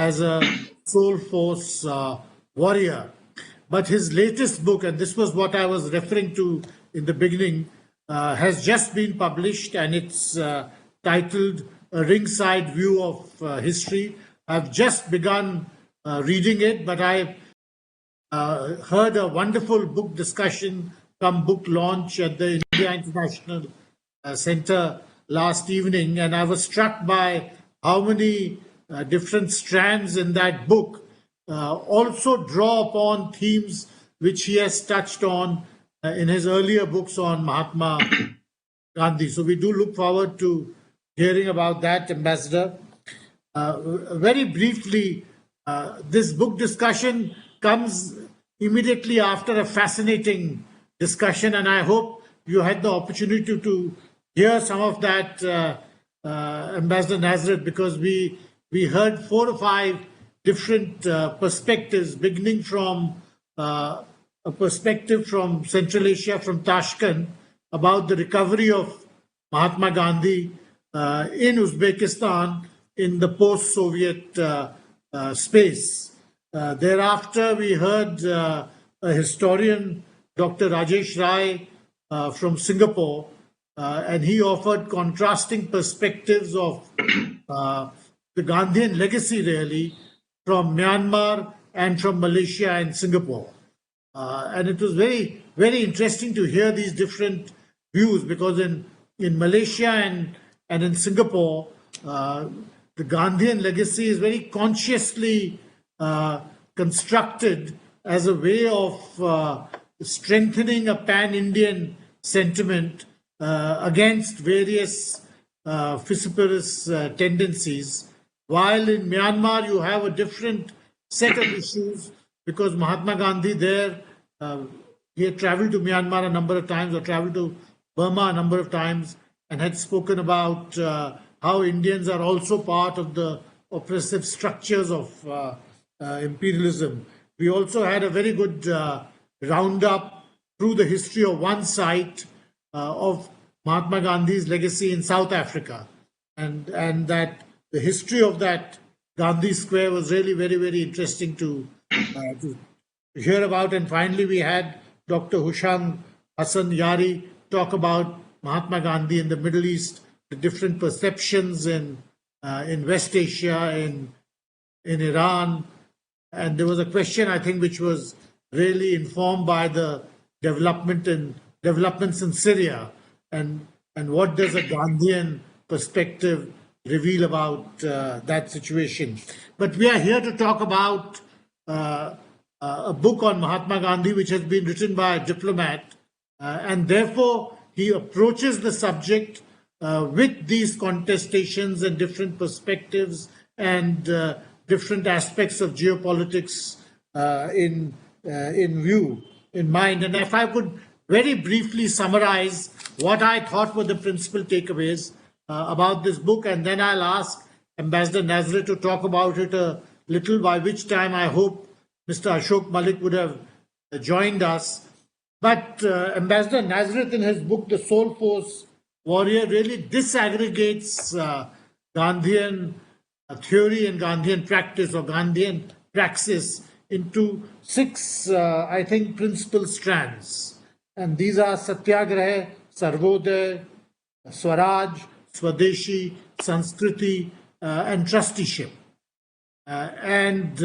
as a soul force warrior. But his latest book, and this was what I was referring to in the beginning, has just been published, and it's titled A Ringside View of History. I've just begun reading it, but I've heard a wonderful book discussion come book launch at the India International Center last evening, and I was struck by how many different strands in that book also draw upon themes which he has touched on in his earlier books on Mahatma Gandhi. So we do look forward to hearing about that, Ambassador. Very briefly, this book discussion comes immediately after a fascinating discussion, and I hope you had the opportunity to hear some of that, Ambassador Nazareth, because we heard 4 or 5 different perspectives, beginning from a perspective from Central Asia, from Tashkent, about the recovery of Mahatma Gandhi in Uzbekistan in the post-Soviet space. Thereafter, we heard a historian, Dr. Rajesh Rai from Singapore, and he offered contrasting perspectives of the Gandhian legacy, really, from Myanmar and from Malaysia and Singapore. And it was very, very interesting to hear these different views, because in Malaysia and in Singapore, the Gandhian legacy is very consciously constructed as a way of strengthening a pan-Indian sentiment against various vociferous tendencies, while in Myanmar you have a different set of issues, because Mahatma Gandhi there, he had traveled to Myanmar a number of times, or traveled to Burma a number of times, and had spoken about how Indians are also part of the oppressive structures of imperialism. We also had a very good roundup through the history of one site of Mahatma Gandhi's legacy in South Africa, and that the history of that Gandhi Square was really very, very interesting to hear about. And finally, we had Dr. Husham Hassan Yari talk about Mahatma Gandhi in the Middle East, the different perceptions in West Asia, in Iran. And there was a question, I think, which was really informed by the developments in Syria, and what does a Gandhian perspective reveal about that situation. But we are here to talk about a book on Mahatma Gandhi, which has been written by a diplomat, and therefore he approaches the subject with these contestations and different perspectives and different aspects of geopolitics in view, in mind. And if I could very briefly summarize what I thought were the principal takeaways about this book, and then I'll ask Ambassador Nazareth to talk about it a little, by which time I hope Mr. Ashok Malik would have joined us. But Ambassador Nazareth, in his book, The Soul Force Warrior, really disaggregates Gandhian theory and Gandhian practice, or Gandhian praxis, into 6, I think, principal strands. And these are Satyagraha, Sarvodaya, Swaraj, Swadeshi, Sanskriti, and trusteeship. And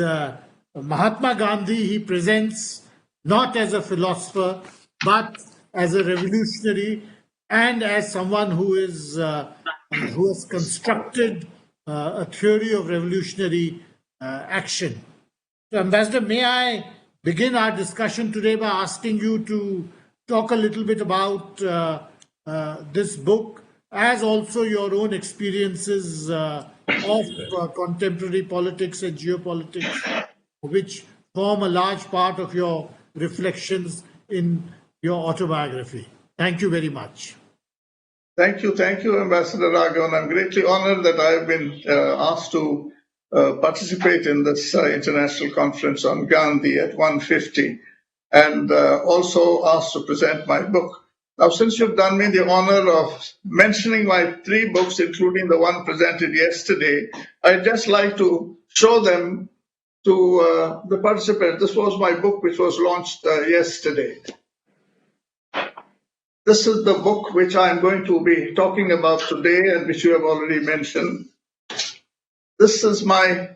Mahatma Gandhi, he presents not as a philosopher, but as a revolutionary, and as someone who has constructed a theory of revolutionary action. So, Ambassador, may I begin our discussion today by asking you to talk a little bit about this book, as also your own experiences of contemporary politics and geopolitics, which form a large part of your reflections in your autobiography. Thank you very much. Thank you, Ambassador Raghavan. I'm greatly honored that I've been asked to participate in this international conference on Gandhi at 150, and also asked to present my book. Now, since you've done me the honor of mentioning my 3 books, including the one presented yesterday, I'd just like to show them to the participants. This was my book, which was launched yesterday. This is the book which I am going to be talking about today and which you have already mentioned. This is my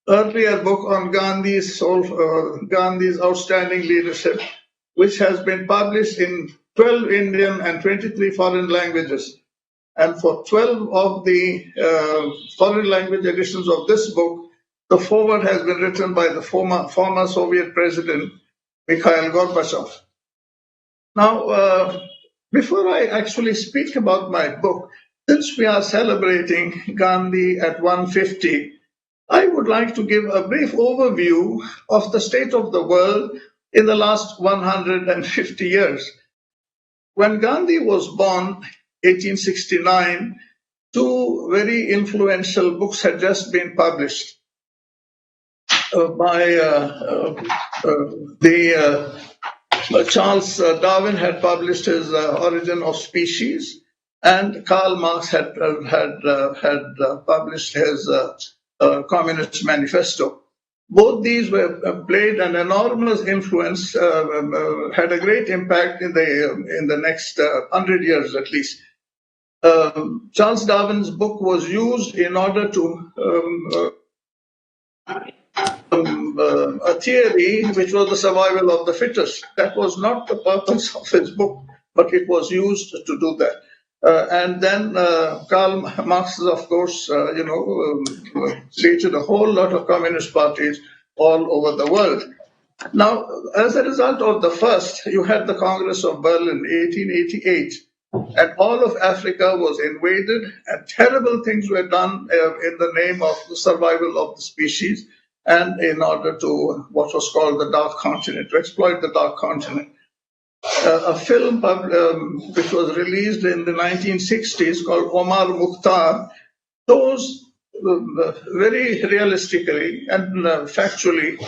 earlier book on Gandhi's outstanding leadership, which has been published in 12 Indian and 23 foreign languages. And for 12 of the foreign language editions of this book, the foreword has been written by the former Soviet President, Mikhail Gorbachev. Now, before I actually speak about my book, since we are celebrating Gandhi at 150, I would like to give a brief overview of the state of the world in the last 150 years. When Gandhi was born, 1869, two very influential books had just been published by Charles Darwin had published his Origin of Species, and Karl Marx had published his Communist Manifesto. Both these played an enormous influence, had a great impact in the next 100 years at least. Charles Darwin's book was used in order to a theory which was the survival of the fittest. That was not the purpose of his book, but it was used to do that. And then Karl Marx, of course, created a whole lot of communist parties all over the world. Now, as a result of the first, you had the Congress of Berlin, 1888, and all of Africa was invaded, and terrible things were done in the name of the survival of the species and in order to what was called the Dark Continent, to exploit the Dark Continent. A film which was released in the 1960s called Omar Mukhtar shows very realistically and factually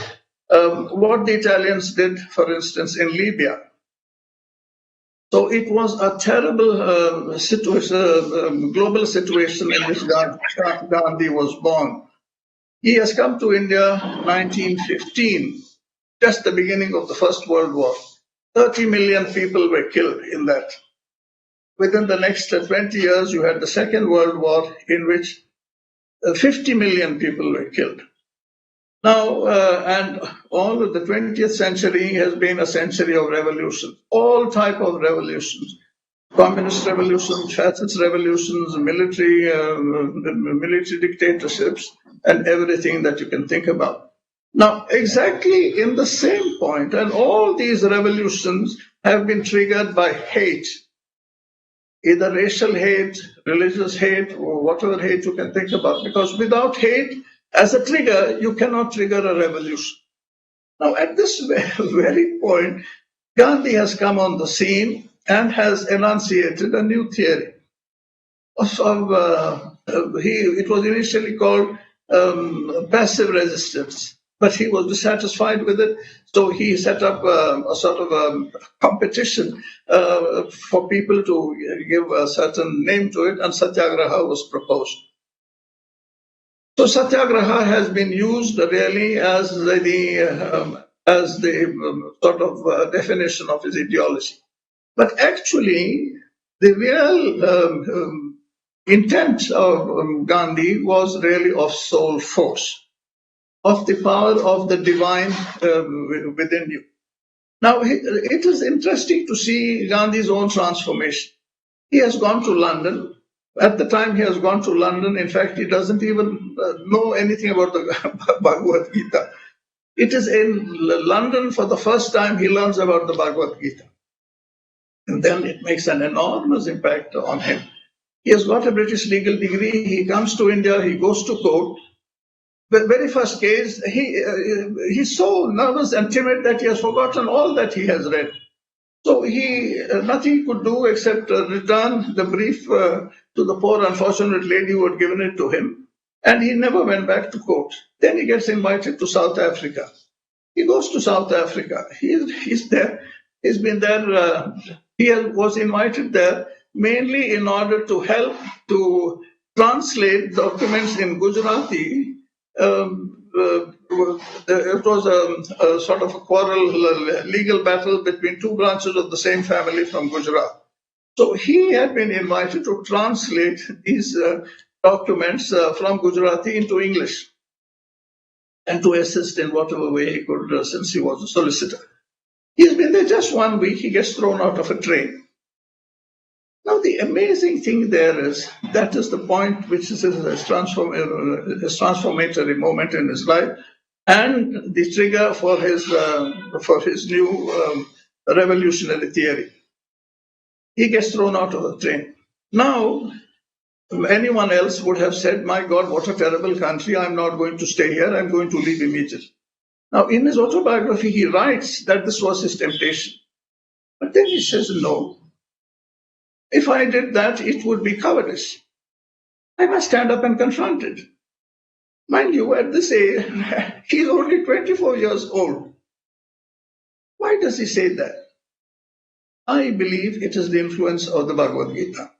what the Italians did, for instance, in Libya. So it was a terrible situation, global situation in which Gandhi was born. He has come to India 1915, just the beginning of the First World War. 30 million people were killed in that. Within the next 20 years, you had the Second World War, in which 50 million people were killed. Now, and all of the 20th century has been a century of revolutions, all type of revolutions. Communist revolutions, fascist revolutions, military dictatorships, and everything that you can think about. Now, exactly in the same point, and all these revolutions have been triggered by hate, either racial hate, religious hate, or whatever hate you can think about, because without hate as a trigger, you cannot trigger a revolution. Now, at this very point, Gandhi has come on the scene and has enunciated a new theory. It was initially called passive resistance, but he was dissatisfied with it, so he set up a sort of a competition for people to give a certain name to it, and Satyagraha was proposed. So Satyagraha has been used really as the sort of definition of his ideology. But actually, the real intent of Gandhi was really of soul force, of the power of the divine within you. Now, it is interesting to see Gandhi's own transformation. He has gone to London. At the time he has gone to London, in fact, he doesn't even know anything about the Bhagavad Gita. It is in London for the first time he learns about the Bhagavad Gita. And then it makes an enormous impact on him. He has got a British legal degree. He comes to India. He goes to court. The very first case, he's so nervous and timid that he has forgotten all that he has read. So nothing he could do except return the brief to the poor unfortunate lady who had given it to him. And he never went back to court. Then he gets invited to South Africa. He goes to South Africa. He's there. He's been there. He was invited there mainly in order to help to translate documents in Gujarati it was a sort of a quarrel, a legal battle between two branches of the same family from Gujarat. So he had been invited to translate these documents from Gujarati into English and to assist in whatever way he could, since he was a solicitor. He's been there just 1 week, he gets thrown out of a train. Now, the amazing thing there is, that is the point which is his transformatory moment in his life and the trigger for his new revolutionary theory. He gets thrown out of the train. Now, anyone else would have said, my God, what a terrible country, I'm not going to stay here, I'm going to leave immediately. Now, in his autobiography, he writes that this was his temptation. But then he says, no, if I did that, it would be cowardice. I must stand up and confront it. Mind you, at this age, he's only 24 years old. Why does he say that? I believe it is the influence of the Bhagavad Gita.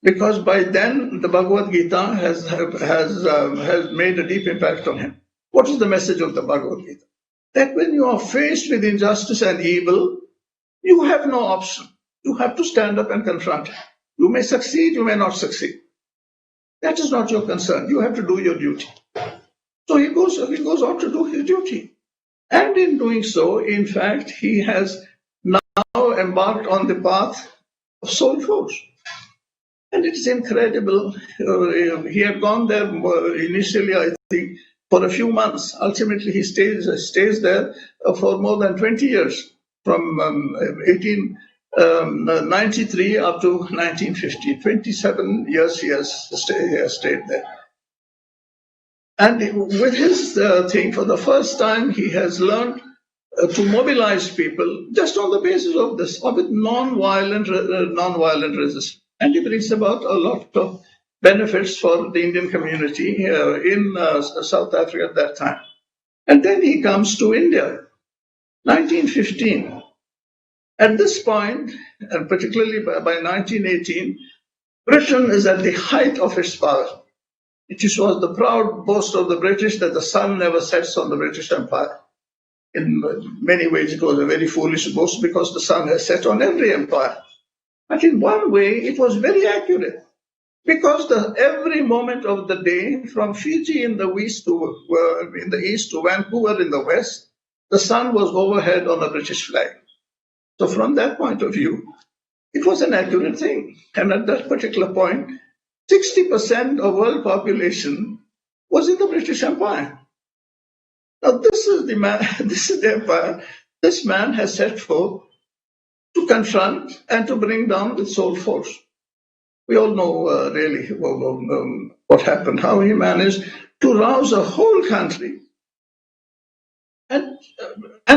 Because by then, the Bhagavad Gita has made a deep impact on him. What is the message of the Bhagavad Gita? That when you are faced with injustice and evil, you have no option. You have to stand up and confront it. You may succeed, you may not succeed. That is not your concern. You have to do your duty. So he goes on to do his duty. And in doing so, in fact, he has now embarked on the path of soul force. And it is incredible. He had gone there initially, I think, for a few months. Ultimately, he stays there for more than 20 years, from 1893 up to 1950. 27 years he has stayed there. And with his thing, for the first time, he has learned to mobilize people just on the basis of this, of non-violent resistance. And he brings about a lot of benefits for the Indian community in South Africa at that time. And then he comes to India, 1915. At this point, and particularly by 1918, Britain is at the height of its power. It was the proud boast of the British that the sun never sets on the British Empire. In many ways, it was a very foolish boast because the sun has set on every empire. But in one way, it was very accurate because every moment of the day, from Fiji in the east to Vancouver in the west, the sun was overhead on a British flag. So from that point of view, it was an accurate thing. And at that particular point, 60% of world population was in the British Empire. Now this is the man, this is the empire this man has set forth to confront and to bring down with soul force. We all know really what happened, how he managed to rouse a whole country and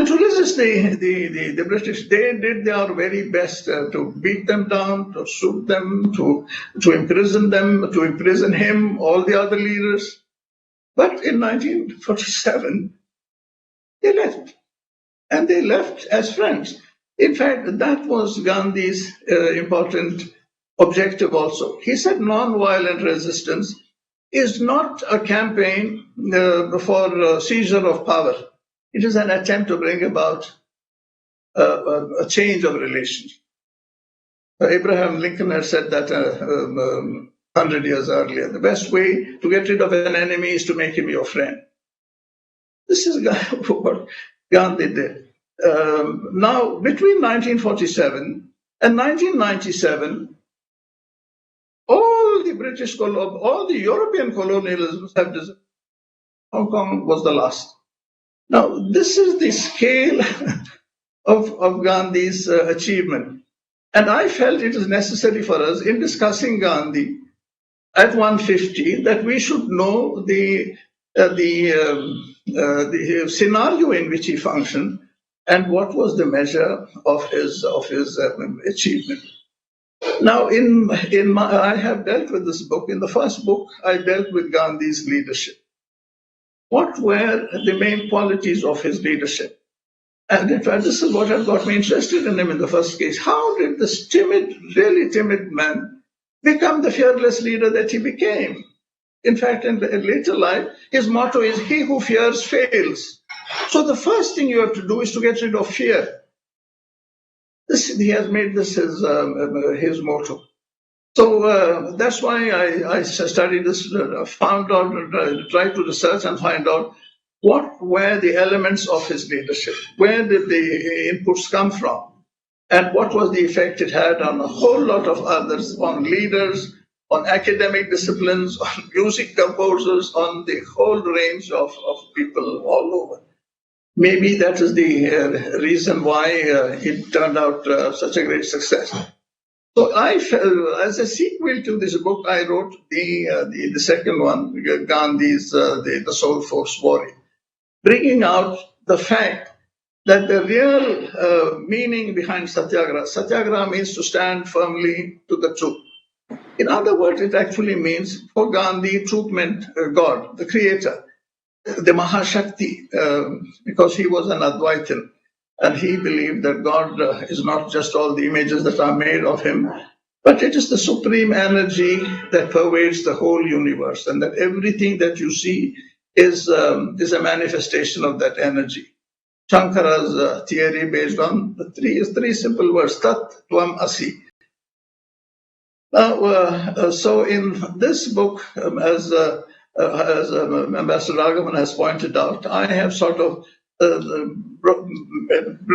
to resist the British. They did their very best to beat them down, to shoot them, to imprison them, to imprison him, all the other leaders. But in 1947, they left. And they left as friends. In fact, that was Gandhi's important objective also. He said non-violent resistance is not a campaign for seizure of power. It is an attempt to bring about a change of relations. Abraham Lincoln had said that 100 years earlier. The best way to get rid of an enemy is to make him your friend. This is what Gandhi did. Now, between 1947 and 1997, all the European colonialisms have disappeared. Hong Kong was the last. Now, this is the scale of Gandhi's achievement. And I felt it is necessary for us, in discussing Gandhi at 150, that we should know the scenario in which he functioned and what was the measure of his achievement. Now, I have dealt with this book. In the first book, I dealt with Gandhi's leadership. What were the main qualities of his leadership? And in fact, this is what had got me interested in him in the first case. How did this really timid man become the fearless leader that he became? In fact, in later life, his motto is, "He who fears fails." So the first thing you have to do is to get rid of fear. He has made this his motto. So that's why I studied this, found out, tried to research and find out what were the elements of his leadership, where did the inputs come from, and what was the effect it had on a whole lot of others, on leaders, on academic disciplines, on music composers, on the whole range of people all over. Maybe that is the reason why it turned out such a great success. So as a sequel to this book, I wrote the second one, Gandhi's the Soul Force Warrior, bringing out the fact that the real meaning behind Satyagraha means to stand firmly to the truth. In other words, it actually means, for Gandhi, truth meant God, the creator, the Mahashakti, because he was an Advaitin. And he believed that God is not just all the images that are made of him, but it is the supreme energy that pervades the whole universe, and that everything that you see is a manifestation of that energy. Shankara's theory based on the three simple words, Tat Tvam Asi. Now, so in this book, as Ambassador Raghavan has pointed out, I have sort of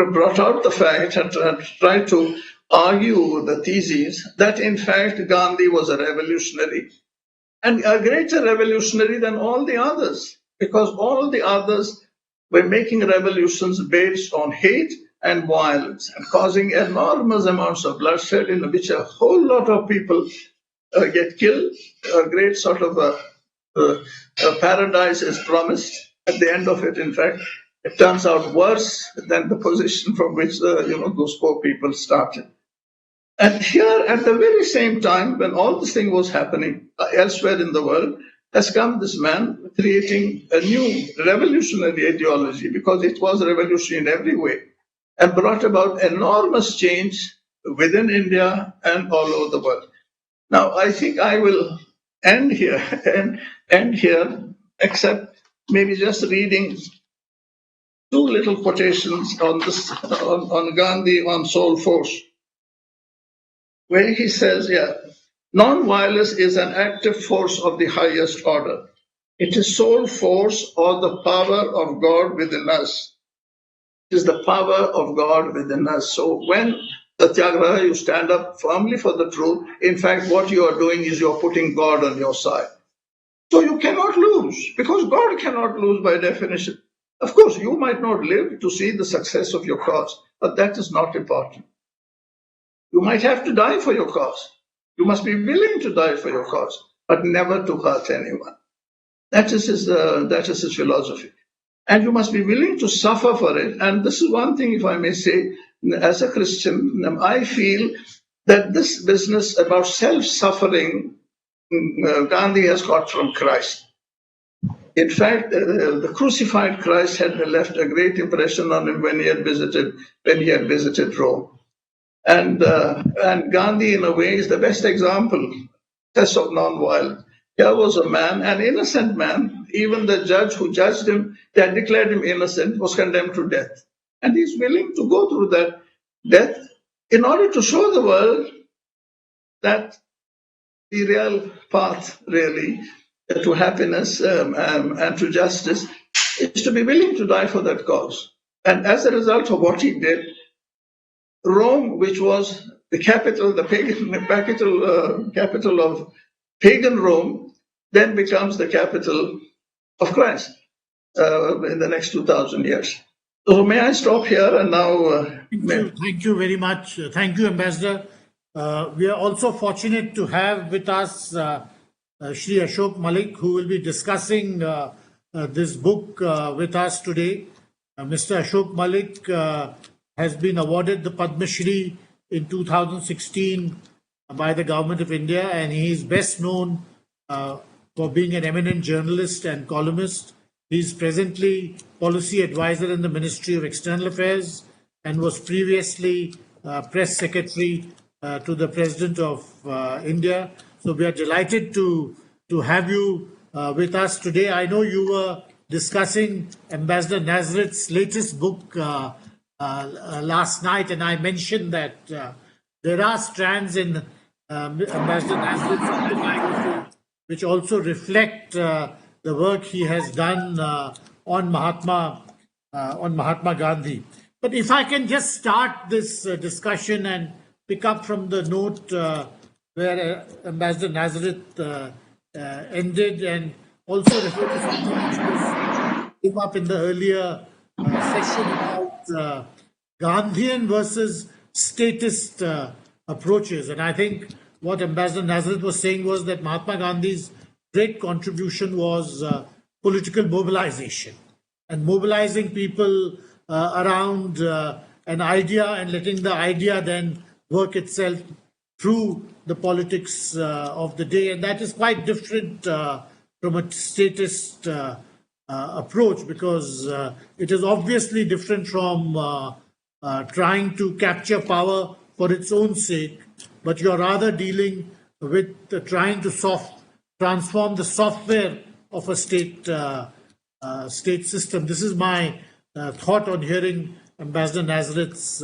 brought out the fact and tried to argue the thesis that in fact Gandhi was a revolutionary, and a greater revolutionary than all the others, because all the others were making revolutions based on hate and violence and causing enormous amounts of bloodshed, in which a whole lot of people get killed. A great sort of a paradise is promised. At the end of it, in fact, it turns out worse than the position from which those poor people started. And here, at the very same time, when all this thing was happening elsewhere in the world, has come this man creating a new revolutionary ideology, because it was revolutionary in every way, and brought about enormous change within India and all over the world. Now, I think I will end here, except maybe just reading two little quotations on this, on Gandhi, on Soul Force, where he says, non-violence is an active force of the highest order. It is soul force, or the power of God within us. It is the power of God within us. So when Satyagraha, you stand up firmly for the truth, in fact, what you are doing is you are putting God on your side. So you cannot lose, because God cannot lose by definition. Of course, you might not live to see the success of your cause, but that is not important. You might have to die for your cause. You must be willing to die for your cause, but never to hurt anyone. That is his philosophy. And you must be willing to suffer for it. And this is one thing, if I may say, as a Christian, I feel that this business about self-suffering, Gandhi has got from Christ. In fact, the crucified Christ had left a great impression on him when he had visited Rome. And Gandhi, in a way, is the best example of non-violence. Here was a man, an innocent man. Even the judge who judged him, that declared him innocent, was condemned to death. And he's willing to go through that death in order to show the world that the real path, really, to happiness and to justice is to be willing to die for that cause. And as a result of what he did, Rome, which was the capital, the pagan capital of pagan Rome, then becomes the capital of Christ in the next 2,000 years. So may I stop here and now? Thank you very much. Thank you, Ambassador. We are also fortunate to have with us Shri Ashok Malik, who will be discussing this book with us today. Mr. Ashok Malik has been awarded the Padma Shri in 2016 by the Government of India, and he is best known for being an eminent journalist and columnist. He is presently policy advisor in the Ministry of External Affairs and was previously press secretary to the President of India. So we are delighted to have you with us today. I know you were discussing Ambassador Nazareth's latest book last night, and I mentioned that there are strands in Ambassador Nazareth's autobiography which also reflect the work he has done on Mahatma Gandhi. But if I can just start this discussion and pick up from the note where Ambassador Nazareth ended, and also refer to something which came up in the earlier session about Gandhian versus statist approaches. And I think what Ambassador Nazareth was saying was that Mahatma Gandhi's great contribution was political mobilization and mobilizing people around an idea and letting the idea then work itself through the politics of the day. And that is quite different from a statist approach, because it is obviously different from trying to capture power for its own sake, but you're rather dealing with trying to transform the software of a state system. This is my thought on hearing Ambassador Nazareth's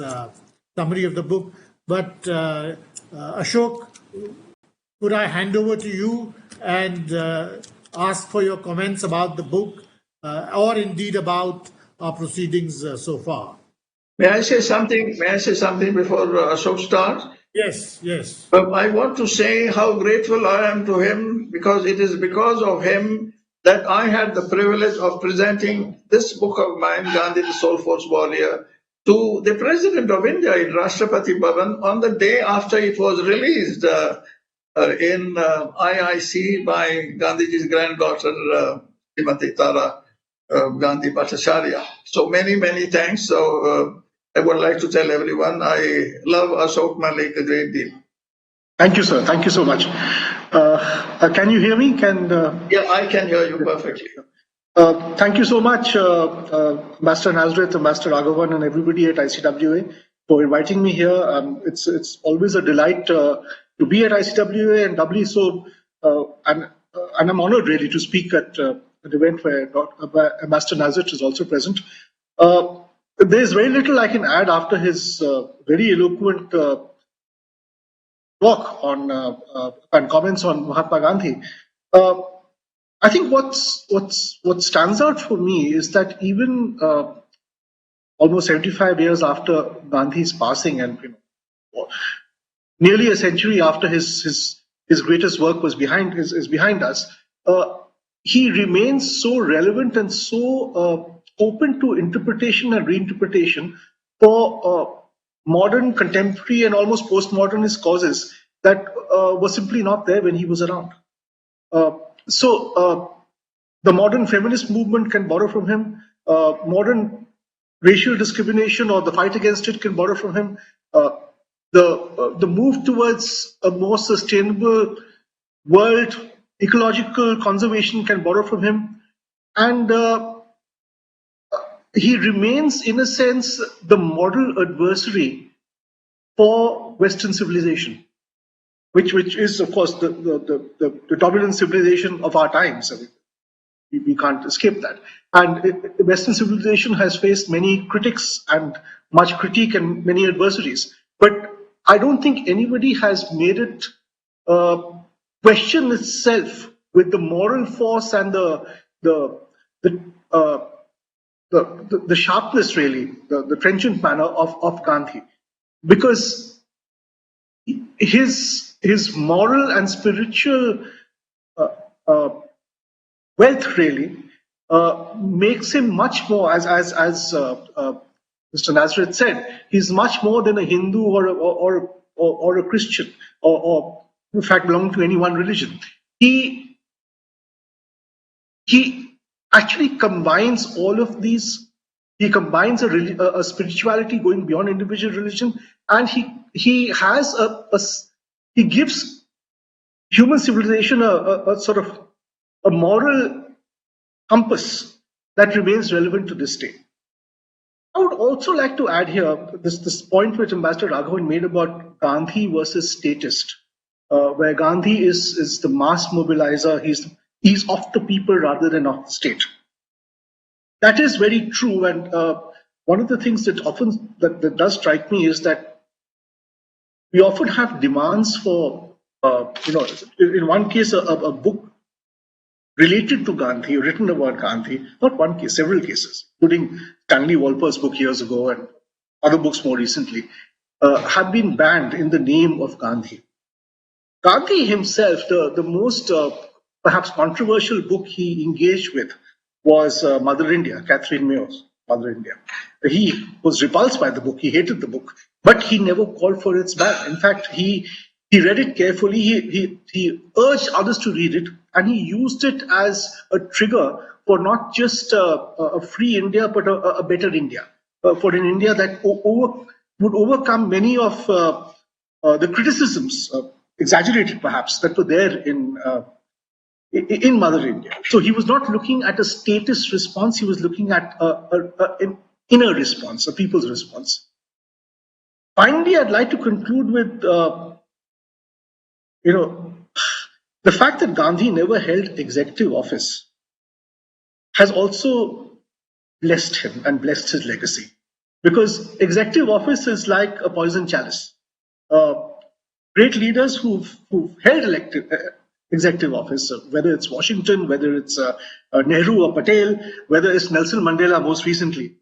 summary of the book. But Ashok, could I hand over to you and ask for your comments about the book, or indeed about our proceedings so far? May I say something? May I say something before Ashok starts? Yes, yes. I want to say how grateful I am to him, because it is because of him that I had the privilege of presenting this book of mine, Gandhi, the Soul Force Warrior, to the President of India in Rashtrapati Bhavan on the day after it was released in IIC by Gandhiji's granddaughter, Srimati Tara Gandhi Bhattacharya. So many, many thanks. So I would like to tell everyone I love Ashok Malik a great deal. Thank you, sir. Thank you so much. Can you hear me? Yeah, I can hear you perfectly. Thank you so much, Master Nazareth, Master Raghavan, and everybody at ICWA for inviting me here. It's always a delight to be at ICWA, and doubly so, and I'm honored really to speak at an event where Ambassador Nazareth is also present. There's very little I can add after his very eloquent talk on and comments on Mahatma Gandhi. I think what stands out for me is that even almost 75 years after Gandhi's passing, and nearly a century after his greatest work was behind us, he remains so relevant and so open to interpretation and reinterpretation for modern, contemporary, and almost postmodernist causes that were simply not there when he was around. So the modern feminist movement can borrow from him. Modern racial discrimination or the fight against it can borrow from him. The move towards a more sustainable world, ecological conservation can borrow from him. And he remains, in a sense, the model adversary for Western civilization, which is, of course, the dominant civilization of our times. I mean, we can't escape that. And Western civilization has faced many critics and much critique and many adversaries. But I don't think anybody has made it question itself with the moral force and the sharpness, really, the trenchant manner of Gandhi, because his moral and spiritual wealth really makes him much more, as Mr. Nazareth said, he's much more than a Hindu or a Christian or in fact belonging to any one religion. He actually combines all of these. He combines a spirituality going beyond individual religion, and he gives human civilization a sort of a moral compass that remains relevant to this day. I would also like to add here this point which Ambassador Raghavan made about Gandhi versus statist, where Gandhi is the mass mobilizer. He's he's of the people rather than of the state. That is very true, and one of the things that often that does strike me is that we often have demands for, in one case, a book related to Gandhi, written about Gandhi, not one case, several cases, including Stanley Wolper's book years ago and other books more recently, have been banned in the name of Gandhi. Gandhi himself, the most perhaps controversial book he engaged with was Mother India, Catherine Mayer's Mother India. He was repulsed by the book, he hated the book, but he never called for its ban. In fact, he read it carefully, he urged others to read it, and he used it as a trigger for not just a free India, but a better India, for an India that would overcome many of the criticisms, exaggerated perhaps, that were there in Mother India. So he was not looking at a statist response, he was looking at an inner response, a people's response. Finally, I'd like to conclude with, the fact that Gandhi never held executive office has also blessed him and blessed his legacy. Because executive office is like a poison chalice. Great leaders who've held executive office, whether it's Washington, whether it's Nehru or Patel, whether it's Nelson Mandela most recently,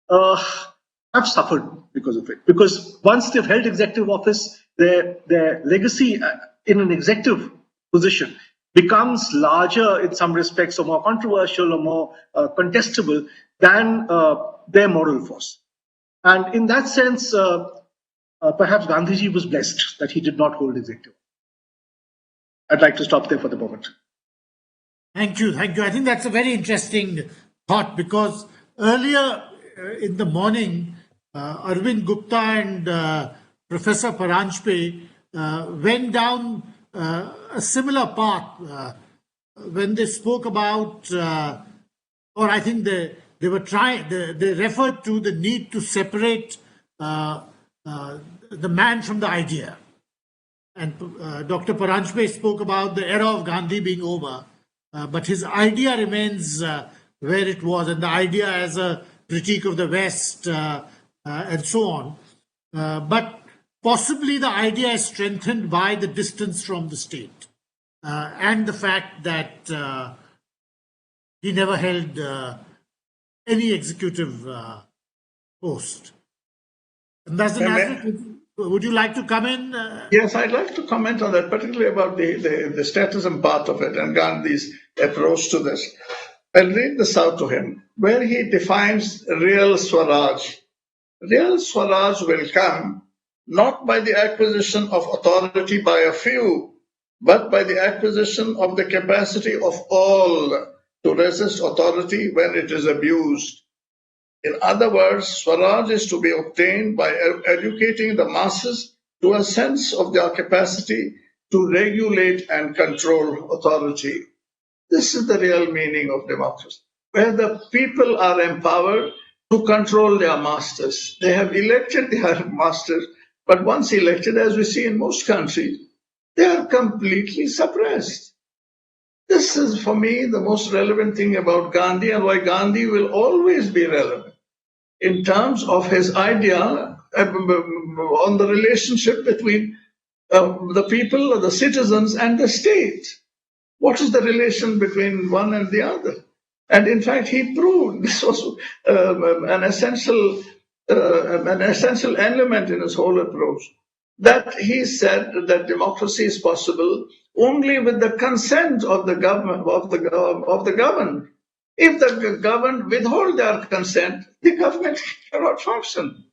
have suffered because of it. Because once they've held executive office, their legacy in an executive position becomes larger in some respects, or more controversial, or more contestable than their moral force. And in that sense, perhaps Gandhiji was blessed that he did not hold executive. I'd like to stop there for the moment. Thank you. I think that's a very interesting thought, because earlier in the morning, Arvind Gupta and Professor Paranjpe went down a similar path when they spoke about, or I think they referred to the need to separate the man from the idea. And Dr. Paranjpe spoke about the era of Gandhi being over, but his idea remains where it was, and the idea as a critique of the West and so on. But possibly the idea is strengthened by the distance from the state and the fact that he never held any executive post. And that's the Nazareth. Would you like to come in? Yes, I'd like to comment on that, particularly about the statism part of it and Gandhi's approach to this. I'll read this out to him, where he defines real Swaraj. Real Swaraj will come not by the acquisition of authority by a few, but by the acquisition of the capacity of all to resist authority when it is abused. In other words, Swaraj is to be obtained by educating the masses to a sense of their capacity to regulate and control authority. This is the real meaning of democracy, where the people are empowered to control their masters. They have elected their masters, but once elected, as we see in most countries, they are completely suppressed. This is, for me, the most relevant thing about Gandhi, and why Gandhi will always be relevant in terms of his idea on the relationship between the people, or the citizens, and the state. What is the relation between one and the other? And in fact, he proved this was an essential element in his whole approach. That he said that democracy is possible only with the consent of the government, of the governed. If the governed withhold their consent, the government cannot function.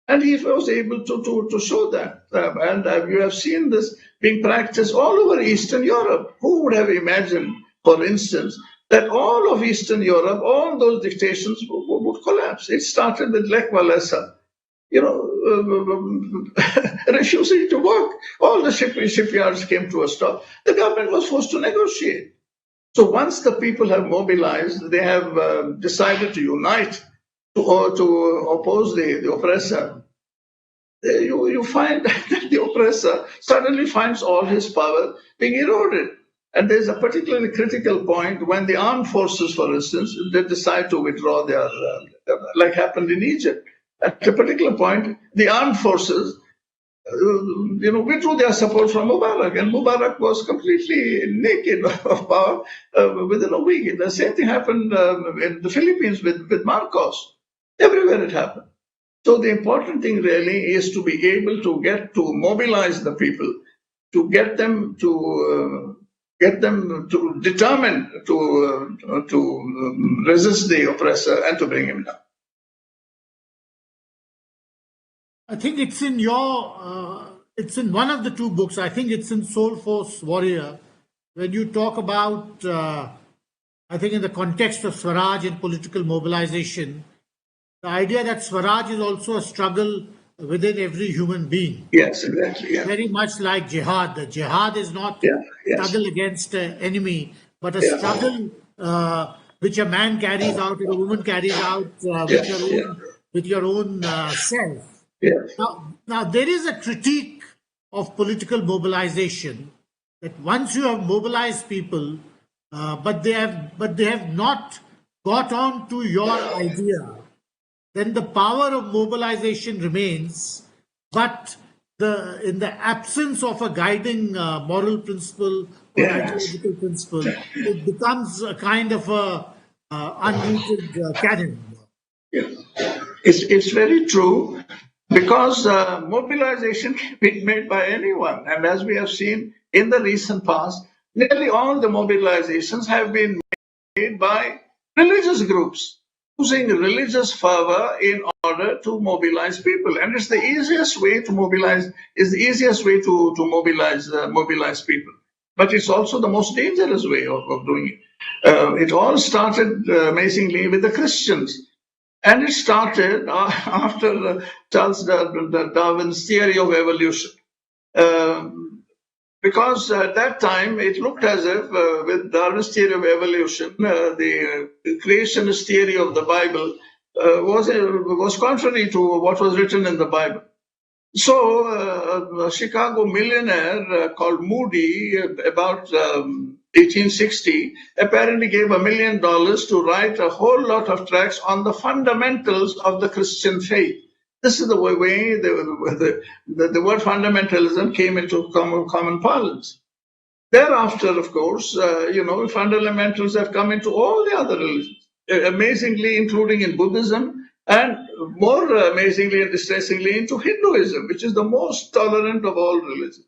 And he was able to show that. And you have seen this being practiced all over Eastern Europe. Who would have imagined, for instance, that all of Eastern Europe, all those dictations would collapse? It started with Lech Walesa, refusing to work. All the shipyards came to a stop. The government was forced to negotiate. So once the people have mobilized, they have decided to unite to oppose the oppressor. You find that the oppressor suddenly finds all his power being eroded. And there's a particularly critical point when the armed forces, for instance, they decide to withdraw their, like happened in Egypt. At a particular point, the armed forces, withdrew their support from Mubarak, and Mubarak was completely naked of power within a week. The same thing happened in the Philippines with Marcos. Everywhere it happened. So the important thing really is to be able to get to mobilize the people, to get them to determine to resist the oppressor and to bring him down. I think it's in it's in one of the two books. I think it's in Soul Force Warrior, when you talk about, I think in the context of Swaraj and political mobilization, the idea that Swaraj is also a struggle within every human being. Yes, exactly. Yeah. Very much like jihad. The jihad is not a struggle against an enemy, but a struggle which a man carries out or a woman carries out with your own self. Yes. Now, there is a critique of political mobilization that once you have mobilized people, but they have not got on to your idea, then the power of mobilization remains, but in the absence of a guiding moral principle or ideological principle, it becomes a kind of a unrooted cannon. Yeah. It's very true, because mobilization can be made by anyone. And as we have seen in the recent past, nearly all the mobilizations have been made by religious groups, using religious fervor in order to mobilize people. And it's the easiest way to mobilize, mobilize people. But it's also the most dangerous way of doing it. It all started amazingly with the Christians. And it started after Charles Darwin's theory of evolution. Because at that time, it looked as if with Darwin's theory of evolution, the creationist theory of the Bible was contrary to what was written in the Bible. So a Chicago millionaire called Moody, about 1860, apparently gave $1 million to write a whole lot of tracts on the fundamentals of the Christian faith. This is the way the word fundamentalism came into common parlance. Thereafter, of course, fundamentals have come into all the other religions, amazingly, including in Buddhism, and more amazingly and distressingly into Hinduism, which is the most tolerant of all religions.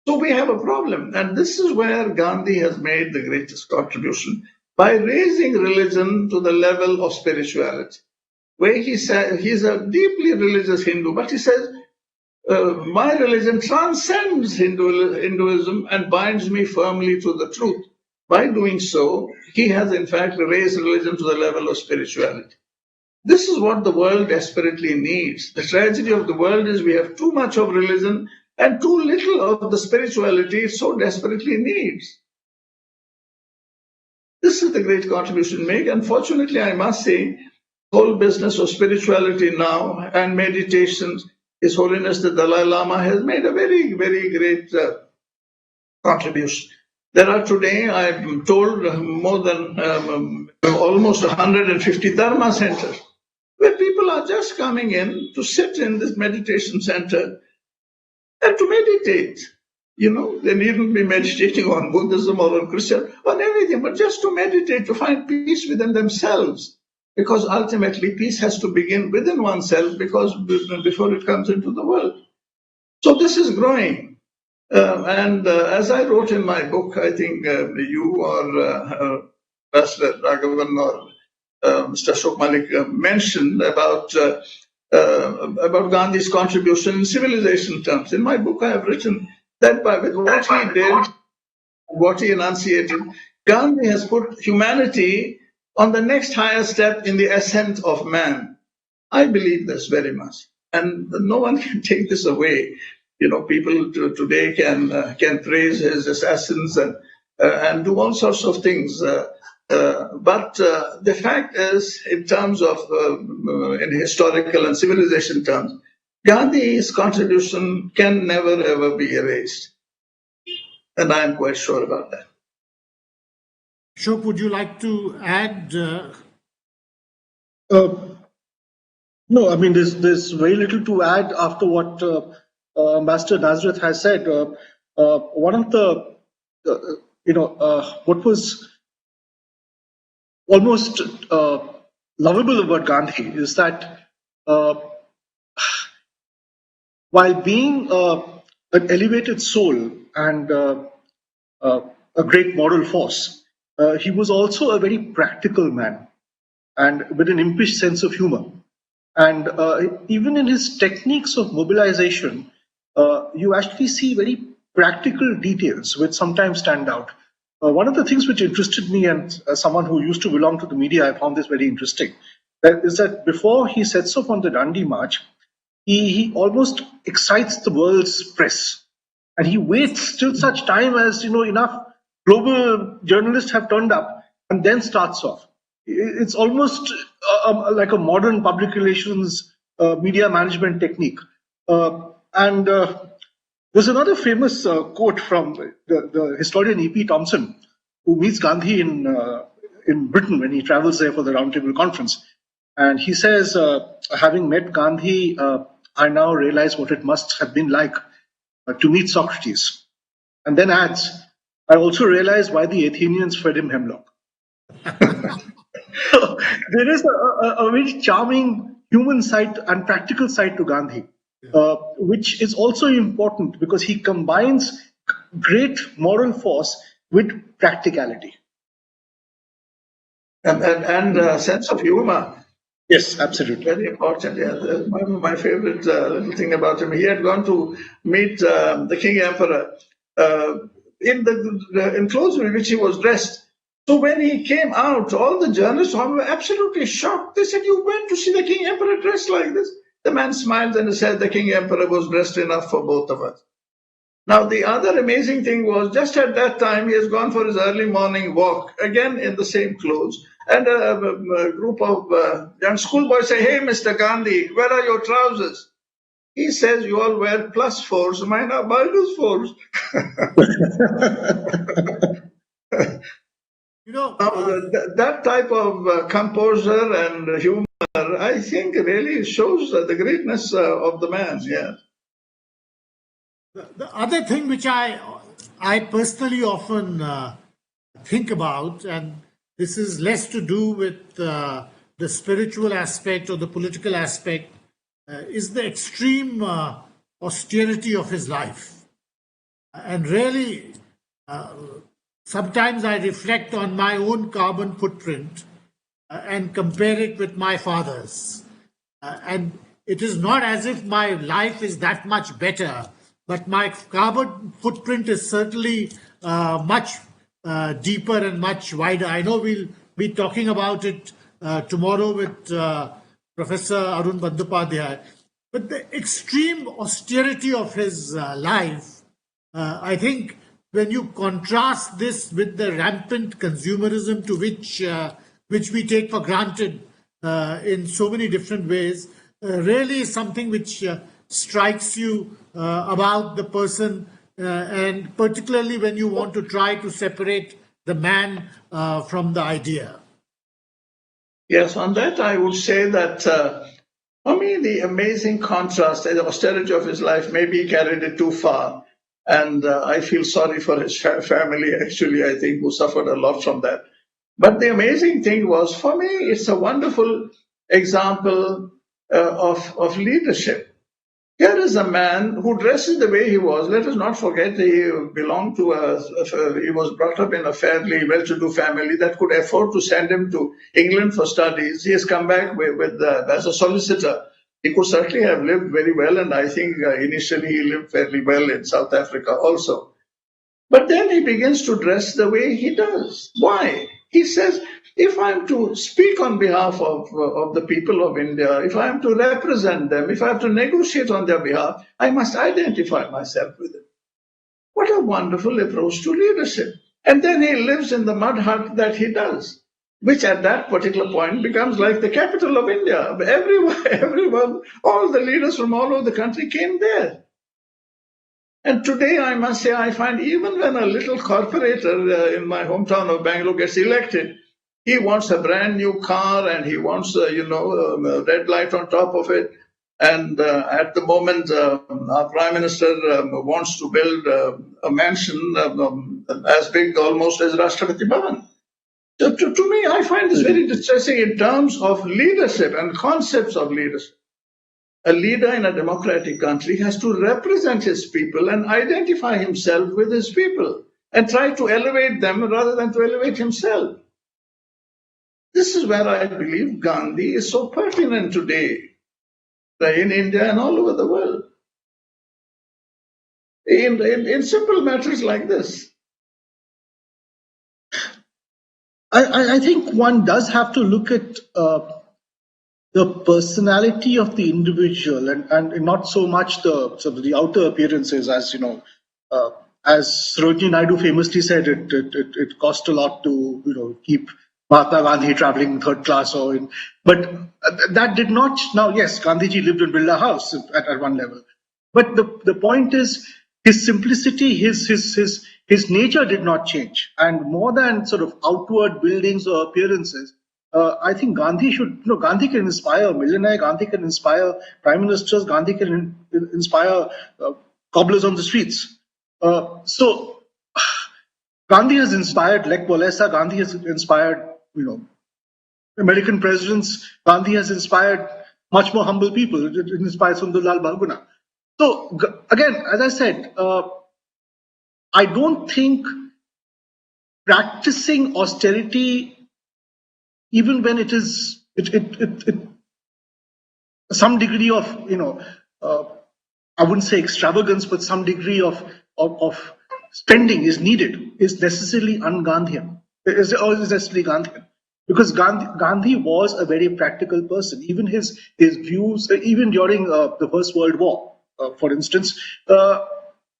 So we have a problem, and this is where Gandhi has made the greatest contribution, by raising religion to the level of spirituality, where he said he's a deeply religious Hindu, but he says, my religion transcends Hinduism and binds me firmly to the truth. By doing so, he has in fact raised religion to the level of spirituality. This is what the world desperately needs. The tragedy of the world is we have too much of religion and too little of the spirituality it so desperately needs. This is the great contribution made. Unfortunately, I must say, the whole business of spirituality now and meditations, His Holiness the Dalai Lama has made a very, very great contribution. There are today, I'm told, more than almost 150 Dharma centers, where people are just coming in to sit in this meditation center and to meditate. They needn't be meditating on Buddhism or on Christian, on anything, but just to meditate, to find peace within themselves. Because ultimately, peace has to begin within oneself before it comes into the world. So this is growing. And as I wrote in my book, I think you or Pastor Raghavan or Mr. Ashok Malik mentioned about Gandhi's contribution in civilization terms. In my book, I have written that with what he did, what he enunciated, Gandhi has put humanity on the next higher step in the ascent of man. I believe this very much, and no one can take this away. People today can praise his assassins and do all sorts of things. But the fact is, in terms of in historical and civilization terms, Gandhi's contribution can never ever be erased. And I am quite sure about that. Ashok, would you like to add? No, I mean, there's very little to add after what Ambassador Nazareth has said. One of the, what was almost lovable about Gandhi is that while being an elevated soul and a great moral force, he was also a very practical man and with an impish sense of humor. And even in his techniques of mobilization, you actually see very practical details which sometimes stand out. One of the things which interested me, and as someone who used to belong to the media, I found this very interesting, is that before he sets off on the Dandi March, he almost excites the world's press. And he waits till such time as enough global journalists have turned up and then starts off. It's almost like a modern public relations media management technique. And there's another famous quote from the historian E.P. Thompson, who meets Gandhi in Britain when he travels there for the Roundtable Conference. And he says, having met Gandhi, I now realize what it must have been like to meet Socrates. And then adds, I also realize why the Athenians fed him hemlock. There is a very charming human side and practical side to Gandhi, which is also important because he combines great moral force with practicality. And sense of humor. Yes, absolutely. Very important. Yeah, my favorite little thing about him, he had gone to meet the King Emperor in clothes in which he was dressed. So when he came out, all the journalists were absolutely shocked. They said, "You went to see the King Emperor dressed like this?" The man smiled and said, "The King Emperor was dressed enough for both of us." Now, the other amazing thing was, just at that time, he has gone for his early morning walk, again in the same clothes. And a group of young schoolboys say, "Hey, Mr. Gandhi, where are your trousers?" He says, "You all wear +4s, mine are -4s." That type of composure and humor, I think, really shows the greatness of the man. Yeah. The other thing which I personally often think about, and this is less to do with the spiritual aspect or the political aspect, is the extreme austerity of his life. And really, sometimes I reflect on my own carbon footprint and compare it with my father's. And it is not as if my life is that much better, but my carbon footprint is certainly much deeper and much wider. I know we'll be talking about it tomorrow with Professor Arun Bandyopadhyay. But the extreme austerity of his life, I think, when you contrast this with the rampant consumerism to which we take for granted in so many different ways, really is something which strikes you about the person, and particularly when you want to try to separate the man from the idea. Yes, on that I would say that for me the amazing contrast, the austerity of his life, maybe he carried it too far. And I feel sorry for his family, actually, I think, who suffered a lot from that. But the amazing thing was, for me, it's a wonderful example of leadership. Here is a man who dresses the way he was. Let us not forget he belonged to he was brought up in a fairly well-to-do family that could afford to send him to England for studies. He has come back as a solicitor. He could certainly have lived very well, and I think initially he lived fairly well in South Africa also. But then he begins to dress the way he does. Why? He says, if I'm to speak on behalf of the people of India, if I am to represent them, if I have to negotiate on their behalf, I must identify myself with them. What a wonderful approach to leadership. And then he lives in the mud hut that he does, which at that particular point becomes like the capital of India. Everyone, all the leaders from all over the country came there. And today, I must say, I find even when a little corporator in my hometown of Bangalore gets elected, he wants a brand new car and he wants, a red light on top of it. And at the moment, our prime minister wants to build a mansion as big almost as Rashtrapati Bhavan. So to me, I find this very distressing in terms of leadership and concepts of leadership. A leader in a democratic country has to represent his people and identify himself with his people and try to elevate them rather than to elevate himself. This is where I believe Gandhi is so pertinent today in India and all over the world. In simple matters like this. I think one does have to look at the personality of the individual and not so much the sort of the outer appearances, as you know, as Sarojini Naidu famously said, it cost a lot to keep Mahatma Gandhi traveling third class but that did not. Now, yes, Gandhiji lived in Birla House at one level, but the point is his simplicity, his nature did not change, and more than sort of outward buildings or appearances. I think Gandhi Gandhi can inspire a millionaire, Gandhi can inspire prime ministers, Gandhi can inspire cobblers on the streets. So Gandhi has inspired Lech Walesa, Gandhi has inspired, American presidents, Gandhi has inspired much more humble people. It inspired Sundarlal Bahuguna. So again, as I said, I don't think practicing austerity, even when it is some degree of I wouldn't say extravagance, but some degree of spending is needed, is necessarily un-Gandhian. Is necessarily Gandhian, because Gandhi was a very practical person. Even his views, even during the First World War, for instance,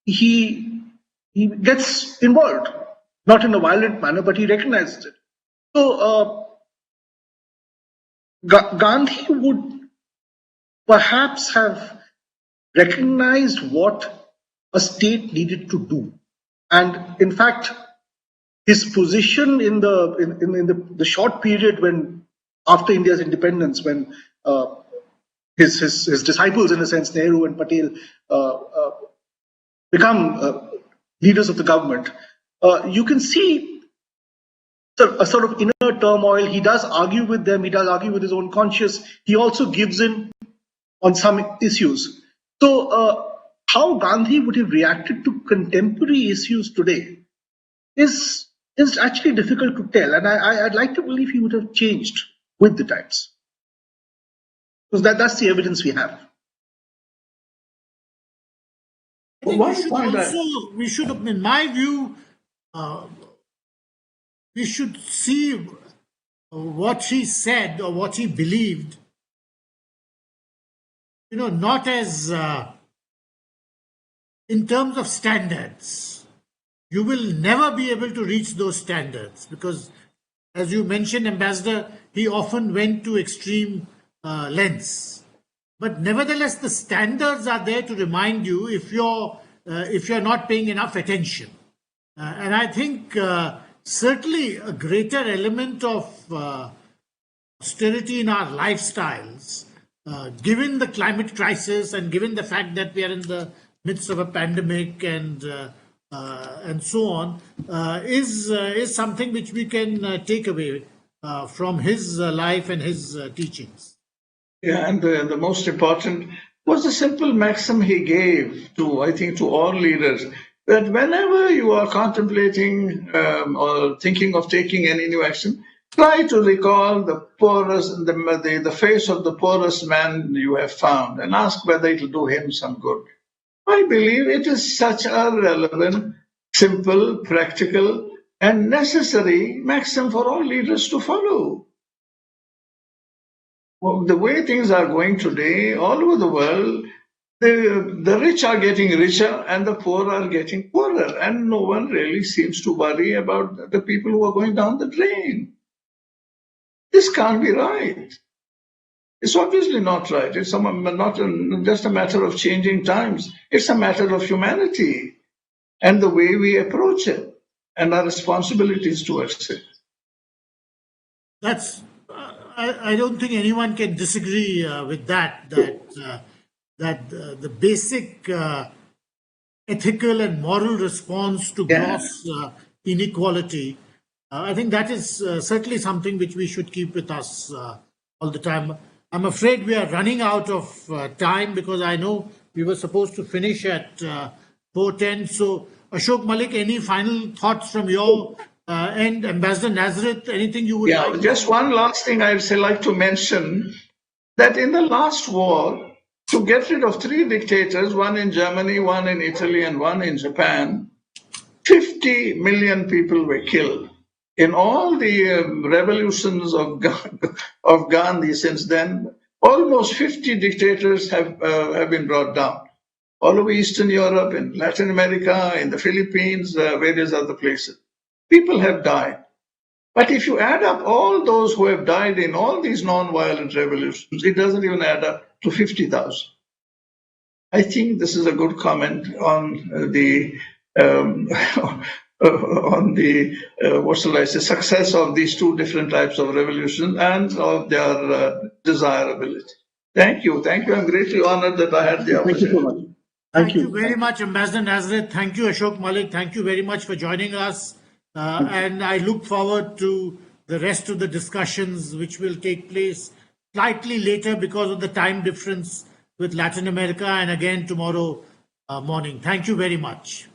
he gets involved, not in a violent manner, but he recognizes it. So Gandhi would perhaps have recognized what a state needed to do, and in fact, his position in the short period when after India's independence, when his disciples, in a sense, Nehru and Patel, become leaders of the government, you can see a sort of inner turmoil. He does argue with them. He does argue with his own conscience. He also gives in on some issues. So how Gandhi would have reacted to contemporary issues today is actually difficult to tell. And I'd like to believe he would have changed with the times. Because that's the evidence we have. I think we should, in my view, we should see what he said or what he believed, not as in terms of standards. You will never be able to reach those standards because, as you mentioned, Ambassador, he often went to extreme lengths. But nevertheless, the standards are there to remind you if you're not paying enough attention. And I think certainly a greater element of austerity in our lifestyles, given the climate crisis and given the fact that we are in the midst of a pandemic and so on, is something which we can take away from his life and his teachings. Yeah, and the most important was the simple maxim he gave I think, to all leaders, that whenever you are contemplating or thinking of taking any new action, try to recall the poorest, the face of the poorest man you have found and ask whether it will do him some good. I believe it is such a relevant, simple, practical, and necessary maxim for all leaders to follow. Well, the way things are going today, all over the world, the rich are getting richer and the poor are getting poorer, and no one really seems to worry about the people who are going down the drain. This can't be right. It's obviously not right. It's not just a matter of changing times. It's a matter of humanity and the way we approach it and our responsibilities towards it. That's. I don't think anyone can disagree with that. The basic ethical and moral response to Yeah. gross inequality, I think that is certainly something which we should keep with us all the time. I'm afraid we are running out of time because I know we were supposed to finish at 4:10. So, Ashok, Malik, any final thoughts from your end? Ambassador Nazareth, anything you would like? Just one last thing I'd like to mention, that in the last war, to get rid of 3 dictators, one in Germany, one in Italy, and one in Japan, 50 million people were killed. In all the revolutions of Gandhi since then, almost 50 dictators have been brought down. All over Eastern Europe, in Latin America, in the Philippines, various other places. People have died. But if you add up all those who have died in all these non-violent revolutions, it doesn't even add up to 50,000. I think this is a good comment on the success of these 2 different types of revolution and of their desirability. Thank you. I'm greatly honored that I had the opportunity. Thank you so much. Thank you very much, Ambassador Nazareth. Thank you, Ashok Malik. Thank you very much for joining us. And I look forward to the rest of the discussions, which will take place slightly later because of the time difference with Latin America, and again tomorrow morning. Thank you very much.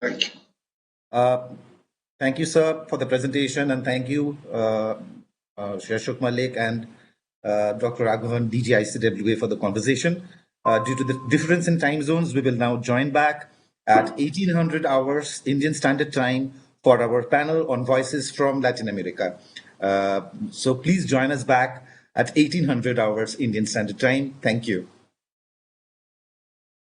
Thank you. Thank you, sir, for the presentation, and thank you, Ashok Malik and Dr. Raghavan, DG ICWA, for the conversation. Due to the difference in time zones, we will now join back at 1800 hours Indian Standard Time for our panel on voices from Latin America. So please join us back at 1800 hours Indian Standard Time. Thank you.